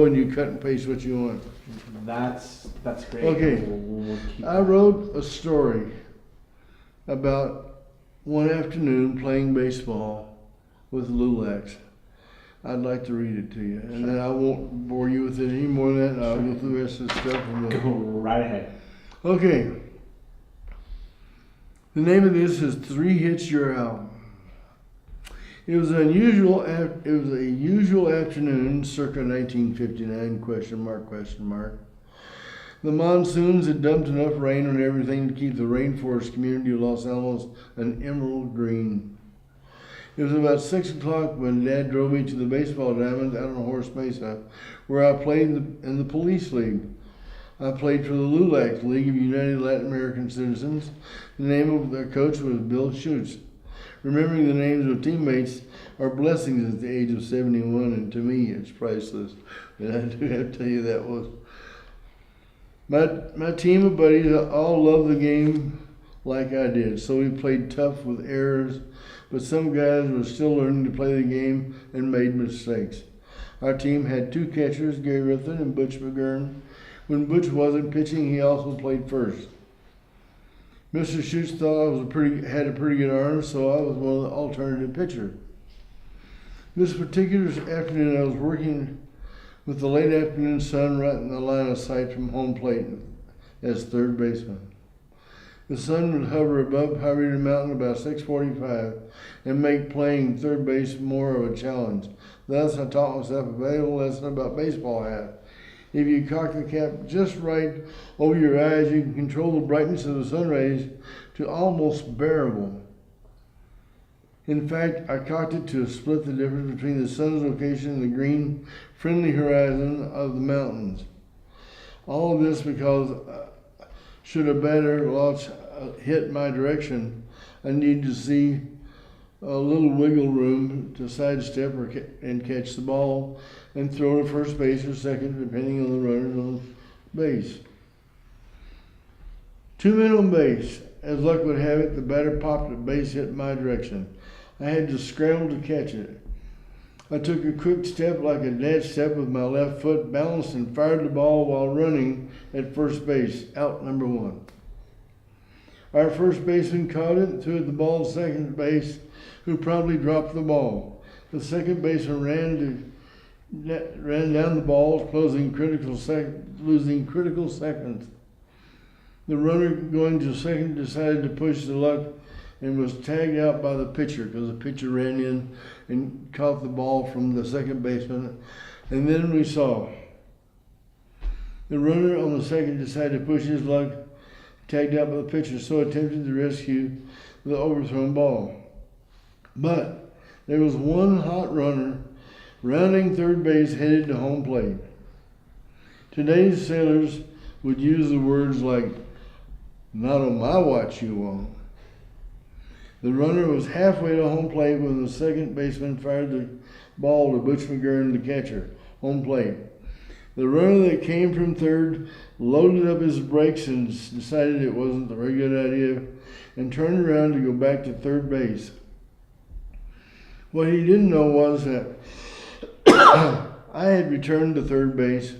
and you cut and paste what you want. That's great. Okay. We'll keep I wrote a story about one afternoon playing baseball with Lulax. I'd like to read it to you, and then I won't bore you with it any more than that, and I'll go through the rest of the stuff. And Go right ahead. Okay. The name of this is 3 Hits You're Out. It was a usual afternoon, circa 1959, question mark. The monsoons had dumped enough rain on everything to keep the rainforest community of Los Alamos an emerald green. It was about 6 o'clock when Dad drove me to the baseball diamond out on Horse Mesa, where I played in the police league. I played for the LULAC, League of United Latin American Citizens. The name of their coach was Bill Schutz. Remembering the names of teammates are blessings at the age of 71, and to me it's priceless. And I do have to tell you that was. My team of buddies all loved the game like I did, so we played tough with errors, but some guys were still learning to play the game and made mistakes. Our team had 2 catchers, Gary Ruffin and Butch McGurn. When Butch wasn't pitching, he also played first. Mr. Schutz thought I had a pretty good arm, so I was one of the alternative pitchers. This particular afternoon, I was working with the late afternoon sun right in the line of sight from home plate as third baseman. The sun would hover above Pine Ridge Mountain about 6:45 and make playing third base more of a challenge. Thus, I taught myself a valuable lesson about baseball hat. If you cock the cap just right over your eyes, you can control the brightness of the sun rays to almost bearable. In fact, I cocked it to split the difference between the sun's location and the green, friendly horizon of the mountains. All of this because should a batter launch hit my direction, I need to see a little wiggle room to sidestep and catch the ball and throw to first base or second, depending on the runners on base. 2 men on base. As luck would have it, the batter popped a base hit in my direction. I had to scramble to catch it. I took a quick step like a dead step with my left foot, balanced and fired the ball while running at first base, out number 1. Our first baseman caught it, threw the ball to second base, who promptly dropped the ball. The second baseman ran down the ball, losing critical seconds. The runner going to second decided to push the luck and was tagged out by the pitcher because the pitcher ran in and caught the ball from the second baseman. And then we saw the runner on the second decided to push his luck, tagged out by the pitcher, so attempted to rescue the overthrown ball. But there was one hot runner rounding third base headed to home plate. Today's sailors would use the words like, "Not on my watch, you won't." The runner was halfway to home plate when the second baseman fired the ball to Butch McGurn, the catcher, home plate. The runner that came from third loaded up his brakes and decided it wasn't a very good idea and turned around to go back to third base. What he didn't know was that I had returned to third base,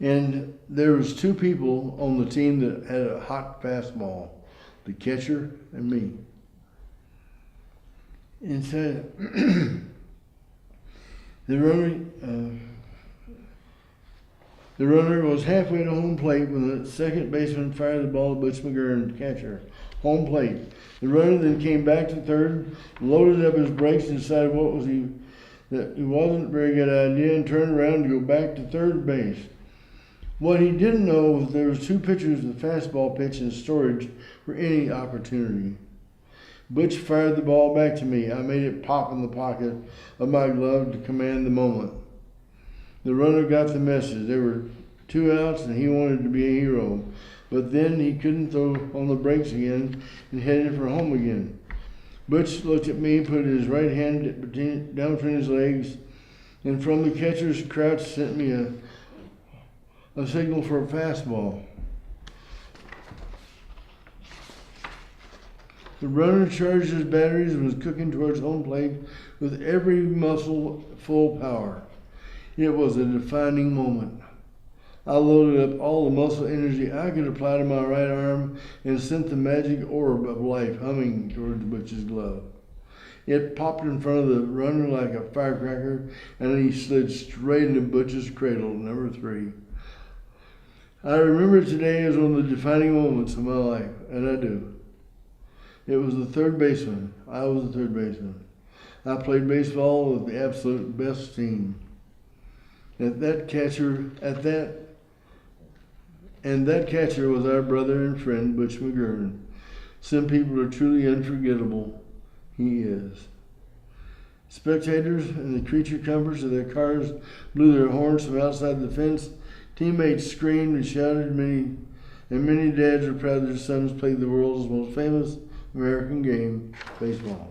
and there was 2 people on the team that had a hot fastball, the catcher and me. And said the runner was halfway to home plate when the second baseman fired the ball to Butch McGurn, the catcher, home plate. The runner then came back to third, loaded up his brakes, and decided that it wasn't a very good idea, and turned around to go back to third base. What he didn't know was there was 2 pitchers of the fastball pitch in storage for any opportunity. Butch fired the ball back to me. I made it pop in the pocket of my glove to command the moment. The runner got the message. There were 2 outs and he wanted to be a hero. But then he couldn't throw on the brakes again and headed for home again. Butch looked at me, put his right hand down between his legs, and from the catcher's crouch sent me a signal for a fastball. The runner charged his batteries and was cooking towards home plate with every muscle full power. It was a defining moment. I loaded up all the muscle energy I could apply to my right arm and sent the magic orb of life humming towards Butch's glove. It popped in front of the runner like a firecracker, and then he slid straight into Butch's cradle, number 3. I remember today as one of the defining moments of my life, and I do. It was the third baseman. I was the third baseman. I played baseball with the absolute best team. That catcher was our brother and friend, Butch McGurn. Some people are truly unforgettable. He is. Spectators in the creature comforts of their cars blew their horns from outside the fence. Teammates screamed and shouted, and many dads were proud their sons played the world's most famous American game, baseball.